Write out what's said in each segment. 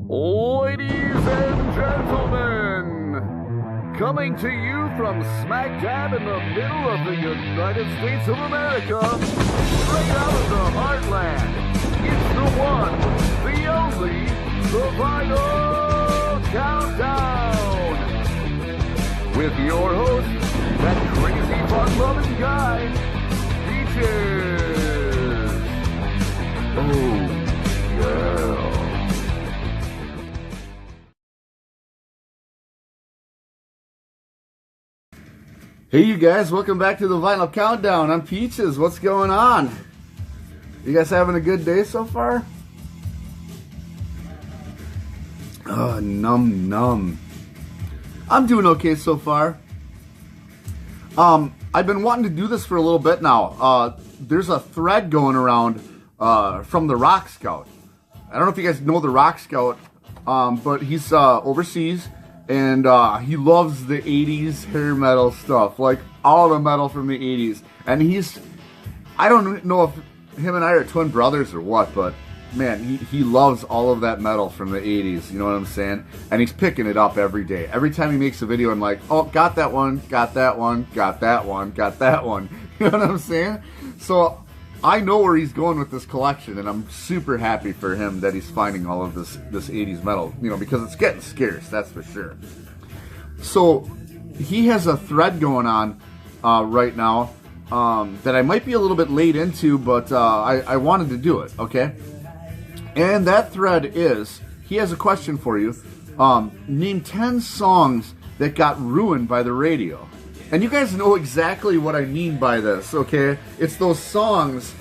Ladies and gentlemen, coming to you from smack dab in the middle of the United States of America, straight out of the heartland, it's the one, the only, the Vinyl Countdown, with your host, that crazy fun-loving guy, Peaches. Oh, yeah. Hey you guys, welcome back to the Vinyl Countdown. I'm Peaches. What's going on? You guys having a good day so far? Num. I'm doing okay so far. I've been wanting to do this for a little bit now. There's a thread going around from the Rock Scout. I don't know if you guys know the Rock Scout, but he's overseas. And he loves the 80s hair metal stuff, like all the metal from the 80s. And I don't know if him and I are twin brothers or what, but man, he loves all of that metal from the 80s, you know what I'm saying? And he's picking it up every day. Every time he makes a video, I'm like, oh, got that one, got that one, got that one, got that one. You know what I'm saying? So I know where he's going with this collection, and I'm super happy for him that he's finding all of this 80s metal, you know, because it's getting scarce, that's for sure. So he has a thread going on right now that I might be a little bit late into, but I wanted to do it, okay? And that thread is, he has a question for you. Name 10 songs that got ruined by the radio. And you guys know exactly what I mean by this, okay? It's those songs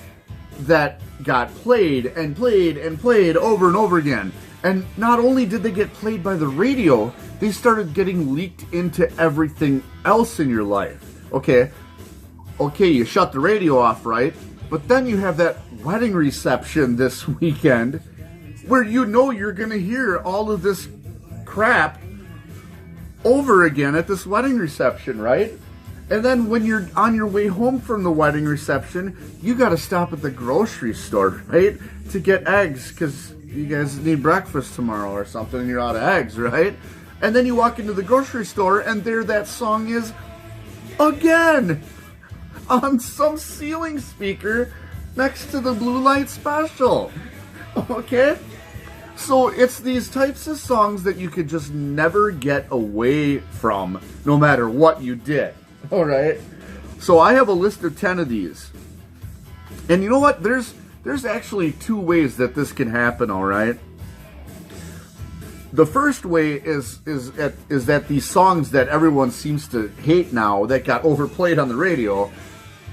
that got played and played and played over and over again. And not only did they get played by the radio, they started getting leaked into everything else in your life, okay? Okay, you shut the radio off, right? But then you have that wedding reception this weekend where you know you're going to hear all of this crap over again at this wedding reception, right? And then when you're on your way home from the wedding reception, you got to stop at the grocery store, right? To get eggs, because you guys need breakfast tomorrow or something, and you're out of eggs, right? And then you walk into the grocery store, and there that song is again on some ceiling speaker next to the Blue Light Special, okay? So it's these types of songs that you could just never get away from, no matter what you did, all right? So I have a list of 10 of these. And you know what? There's actually two ways that this can happen, all right? The first way is that these songs that everyone seems to hate now, that got overplayed on the radio,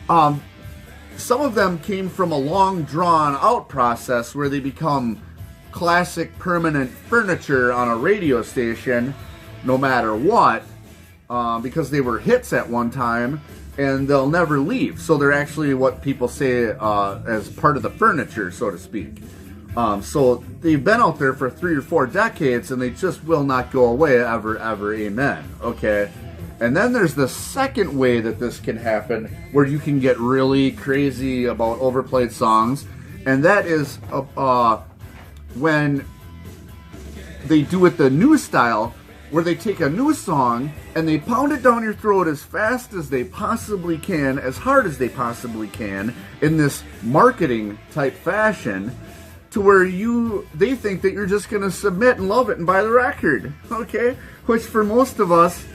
some of them came from a long drawn out process where they become classic permanent furniture on a radio station no matter what, because they were hits at one time and they'll never leave. So they're actually what people say as part of the furniture, so to speak. So they've been out there for 3 or 4 decades and they just will not go away ever, amen, okay? And then there's the second way that this can happen where you can get really crazy about overplayed songs, and that is when they do it the new style, where they take a new song and they pound it down your throat as fast as they possibly can, as hard as they possibly can, in this marketing type fashion, to where they think that you're just going to submit and love it and buy the record, okay? Which for most of us,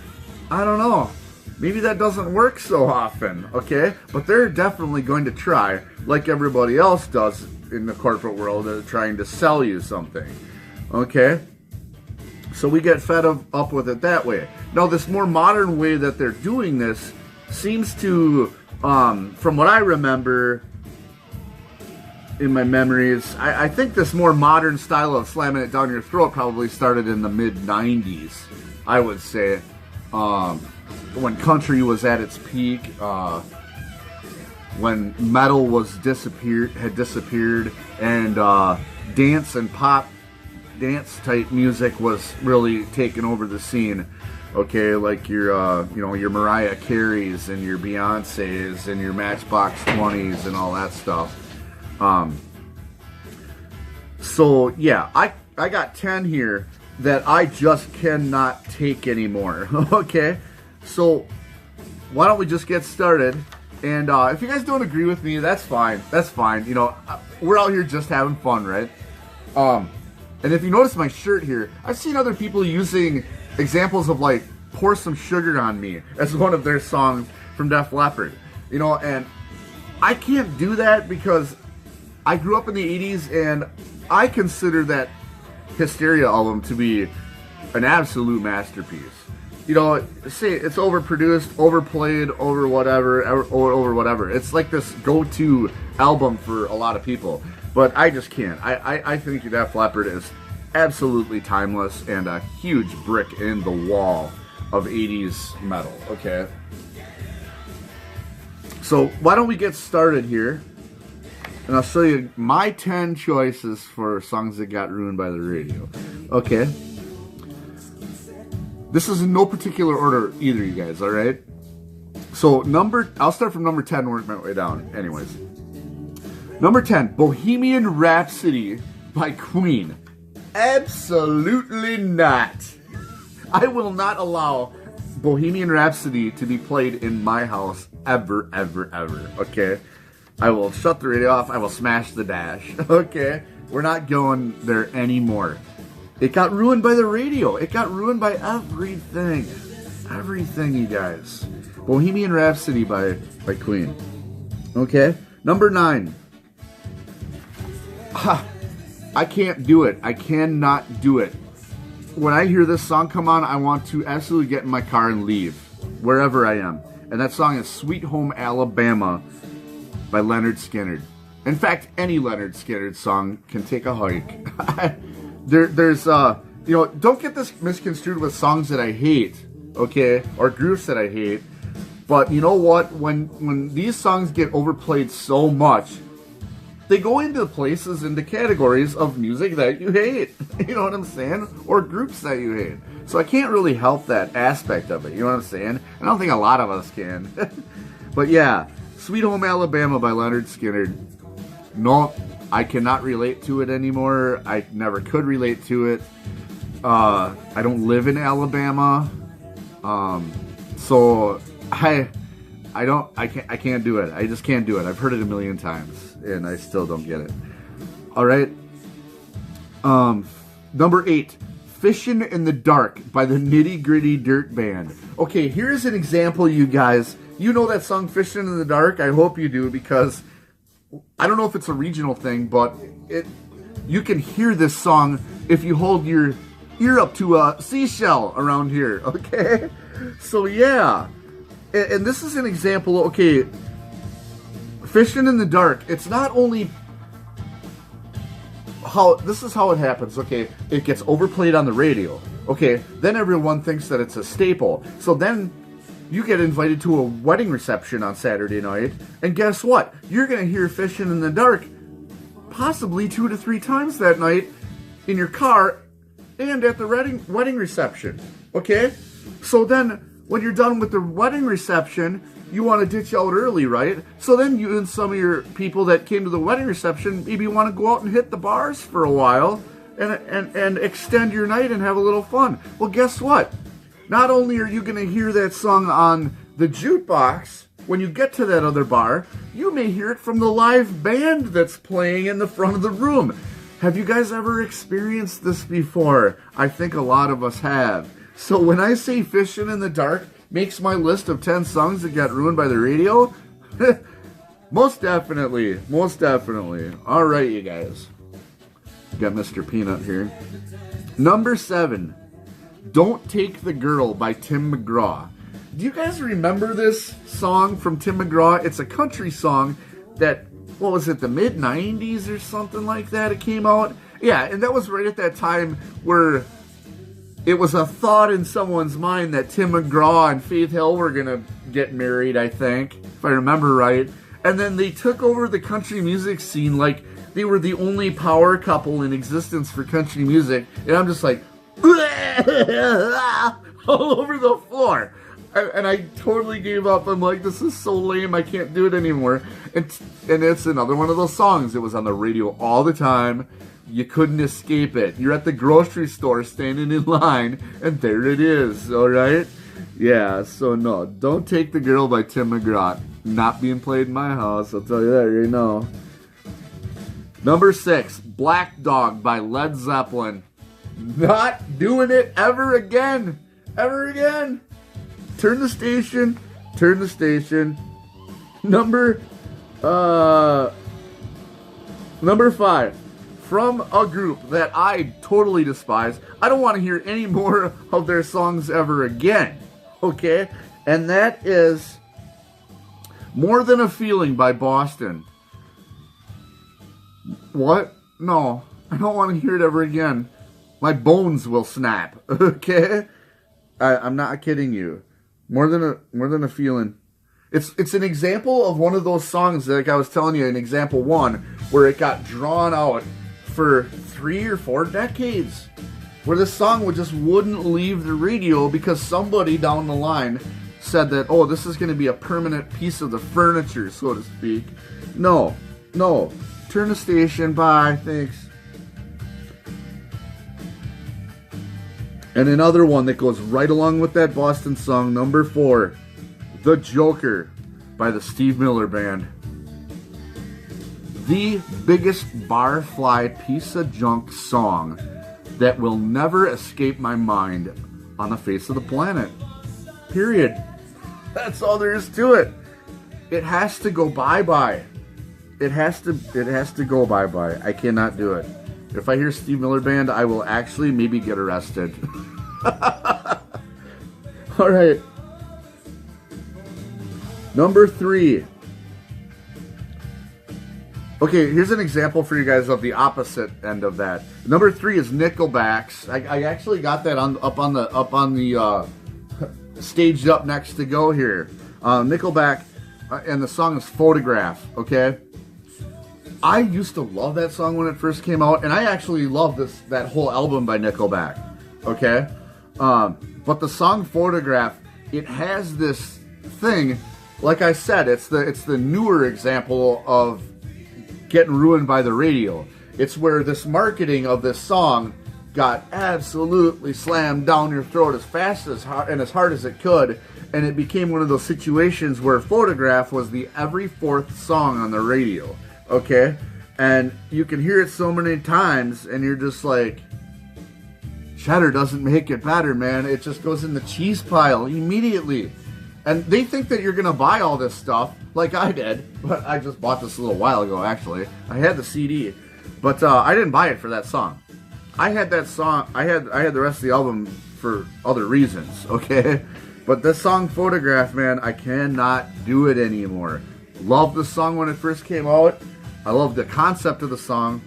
I don't know, maybe that doesn't work so often, okay? But they're definitely going to try, like everybody else does in the corporate world, trying to sell you something, okay? So we get fed up with it that way. Now, this more modern way that they're doing this seems to, from what I remember in my memories, I think this more modern style of slamming it down your throat probably started in the mid-90s, I would say. When country was at its peak, when metal had disappeared, and dance and pop dance type music was really taking over the scene. Okay, like your your Mariah Careys and your Beyoncés and your Matchbox 20s and all that stuff. So yeah, got 10 here that I just cannot take anymore. Okay, so why don't we just get started? And if you guys don't agree with me, that's fine. That's fine. You know, we're out here just having fun, right? And if you notice my shirt here, I've seen other people using examples of like "Pour Some Sugar on Me" as one of their songs from Def Leppard. You know, and I can't do that because I grew up in the 80s and I consider that Hysteria album to be an absolute masterpiece. You know, say it's overproduced, overplayed, over whatever. It's like this go-to album for a lot of people. But I just can't. I think Def Leppard is absolutely timeless and a huge brick in the wall of 80s metal, okay? So why don't we get started here, and I'll show you my 10 choices for songs that got ruined by the radio. Okay? This is in no particular order either, you guys, alright? So I'll start from number 10 and work my way down. Anyways. Number 10, Bohemian Rhapsody by Queen. Absolutely not. I will not allow Bohemian Rhapsody to be played in my house ever, okay? I will shut the radio off. I will smash the dash, okay? We're not going there anymore. It got ruined by the radio. It got ruined by everything. Everything, you guys. Bohemian Rhapsody by Queen. Okay? Number 9. I can't do it. I cannot do it. When I hear this song come on, I want to absolutely get in my car and leave, wherever I am. And that song is Sweet Home Alabama by Leonard Skinner. In fact, any Leonard Skinner song can take a hike. There's you know, don't get this misconstrued with songs that I hate, okay, or groups that I hate. But you know what? When these songs get overplayed so much, they go into places, into categories of music that you hate. You know what I'm saying? Or groups that you hate. So I can't really help that aspect of it. You know what I'm saying? I don't think a lot of us can. But yeah, Sweet Home Alabama by Leonard Skinner. No, I cannot relate to it anymore. I never could relate to it. I don't live in Alabama. So I can't do it. I just can't do it. I've heard it a million times and I still don't get it. All right. Number 8, Fishin' in the Dark by the Nitty Gritty Dirt Band. Okay, here's an example, you guys. You know that song Fishin' in the Dark? I hope you do, because I don't know if it's a regional thing, but you can hear this song if you hold your ear up to a seashell around here, okay? So yeah. And this is an example, okay, Fishin' in the Dark, it's not only this is how it happens, okay? It gets overplayed on the radio, okay? Then everyone thinks that it's a staple. So then you get invited to a wedding reception on Saturday night, and guess what? You're going to hear Fishin' in the Dark possibly 2 to 3 times that night in your car and at the wedding reception, okay? So then when you're done with the wedding reception, you want to ditch out early, right? So then you and some of your people that came to the wedding reception maybe want to go out and hit the bars for a while and extend your night and have a little fun. Well, guess what? Not only are you going to hear that song on the jukebox when you get to that other bar, you may hear it from the live band that's playing in the front of the room. Have you guys ever experienced this before? I think a lot of us have. So when I say Fishin' in the Dark makes my list of 10 songs that got ruined by the radio, most definitely. All right, you guys. Got Mr. Peanut here. Number 7, Don't Take the Girl by Tim McGraw. Do you guys remember this song from Tim McGraw? It's a country song that, what was it, the mid-90s or something like that it came out? Yeah, and that was right at that time where it was a thought in someone's mind that Tim McGraw and Faith Hill were going to get married, I think, if I remember right. And then they took over the country music scene like they were the only power couple in existence for country music. And I'm just like, all over the floor. And I totally gave up. I'm like, this is so lame, I can't do it anymore. And it's another one of those songs. It was on the radio all the time. You couldn't escape it. You're at the grocery store standing in line, and there it is, alright? Yeah, so no, Don't Take the Girl by Tim McGraw. Not being played in my house, I'll tell you that right now. Number 6, Black Dog by Led Zeppelin. Not doing it ever again. Ever again. Turn the station. Turn the station. Number 5. From a group that I totally despise. I don't want to hear any more of their songs ever again. Okay? And that is More Than a Feeling by Boston. What? No. I don't want to hear it ever again. My bones will snap. Okay? I'm not kidding you. More than a feeling. It's an example of one of those songs that, like I was telling you in example 1, where it got drawn out for 3 or 4 decades. Where this song wouldn't leave the radio because somebody down the line said that, oh, this is going to be a permanent piece of the furniture, so to speak. No. Turn the station, bye, thanks. And another one that goes right along with that Boston song, number 4, The Joker by the Steve Miller Band. The biggest barfly piece of junk song that will never escape my mind on the face of the planet. Period. That's all there is to it. It has to go bye-bye. It has to go bye-bye. I cannot do it. If I hear Steve Miller Band, I will actually maybe get arrested. Alright. Number 3. Okay, here's an example for you guys of the opposite end of that. Number 3 is Nickelback's. I actually got that up on the staged up next to go here. Nickelback, and the song is Photograph, okay? I used to love that song when it first came out, and I actually love that whole album by Nickelback, okay? But the song Photograph, it has this thing, like I said, it's the newer example of getting ruined by the radio. It's where this marketing of this song got absolutely slammed down your throat as fast as hard as it could, and it became one of those situations where Photograph was the every 4th song on the radio. Okay? And you can hear it so many times, and you're just like, cheddar doesn't make it better, man. It just goes in the cheese pile immediately. And they think that you're going to buy all this stuff, like I did. But I just bought this a little while ago, actually. I had the CD. But I didn't buy it for that song. I had that song, I had the rest of the album for other reasons, okay? But this song, Photograph, man, I cannot do it anymore. Loved the song when it first came out. I love the concept of the song,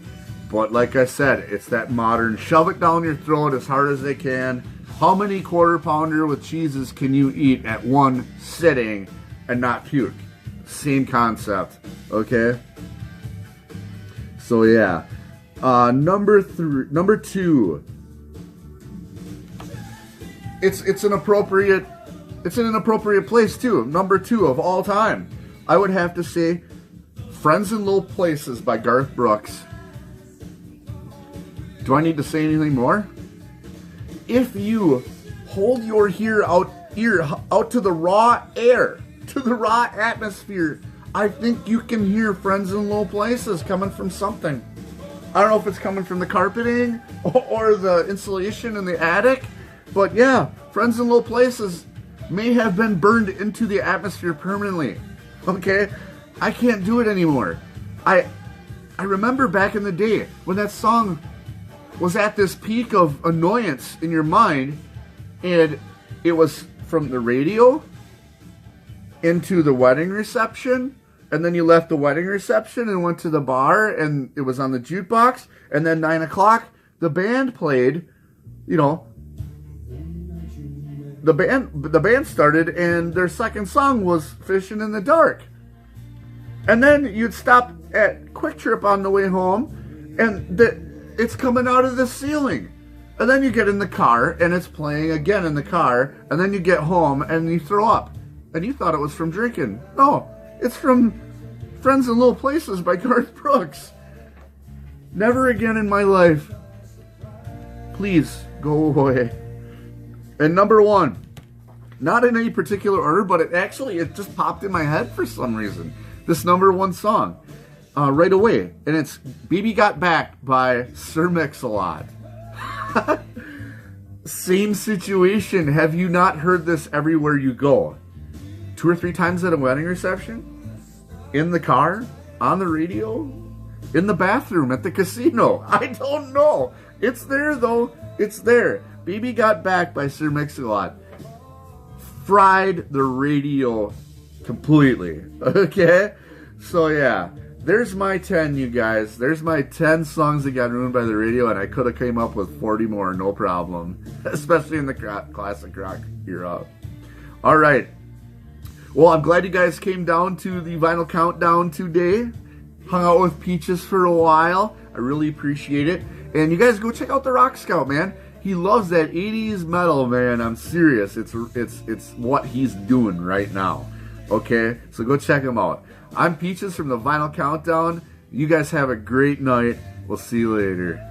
but like I said, it's that modern shove it down your throat as hard as they can. How many quarter pounder with cheeses can you eat at one sitting and not puke? Same concept, okay? So yeah, number 2. It's an appropriate place too. Number 2 of all time, I would have to say, Friends in Low Places by Garth Brooks. Do I need to say anything more? If you hold your ear out to the raw air, to the raw atmosphere, I think you can hear Friends in Low Places coming from something. I don't know if it's coming from the carpeting or the insulation in the attic, but yeah, Friends in Low Places may have been burned into the atmosphere permanently. Okay? I can't do it anymore. I remember back in the day when that song was at this peak of annoyance in your mind, and it was from the radio into the wedding reception, and then you left the wedding reception and went to the bar, and it was on the jukebox, and then 9 o'clock, the band played, you know, the band started, and their second song was Fishing in the Dark. And then you'd stop at Quick Trip on the way home, and it's coming out of the ceiling. And then you get in the car, and it's playing again in the car, and then you get home, and you throw up. And you thought it was from drinking. No, it's from Friends in Low Places by Garth Brooks. Never again in my life. Please go away. And number one, not in any particular order, but it just popped in my head for some reason. This number one song right away. And it's Baby Got Back by Sir Mix-a-Lot. Same situation. Have you not heard this everywhere you go? 2 or 3 times at a wedding reception? In the car? On the radio? In the bathroom? At the casino? I don't know. It's there though. It's there. Baby Got Back by Sir Mix-a-Lot. Fried the radio completely. Okay? So yeah. There's my 10, you guys. There's my 10 songs that got ruined by the radio, and I could have came up with 40 more, no problem. Especially in the classic rock era. Alright. Well, I'm glad you guys came down to the Vinyl Countdown today. Hung out with Peaches for a while. I really appreciate it. And you guys go check out the Rock Scout, man. He loves that 80s metal, man. I'm serious. It's what he's doing right now. Okay? So go check him out. I'm Peaches from the Vinyl Countdown. You guys have a great night. We'll see you later.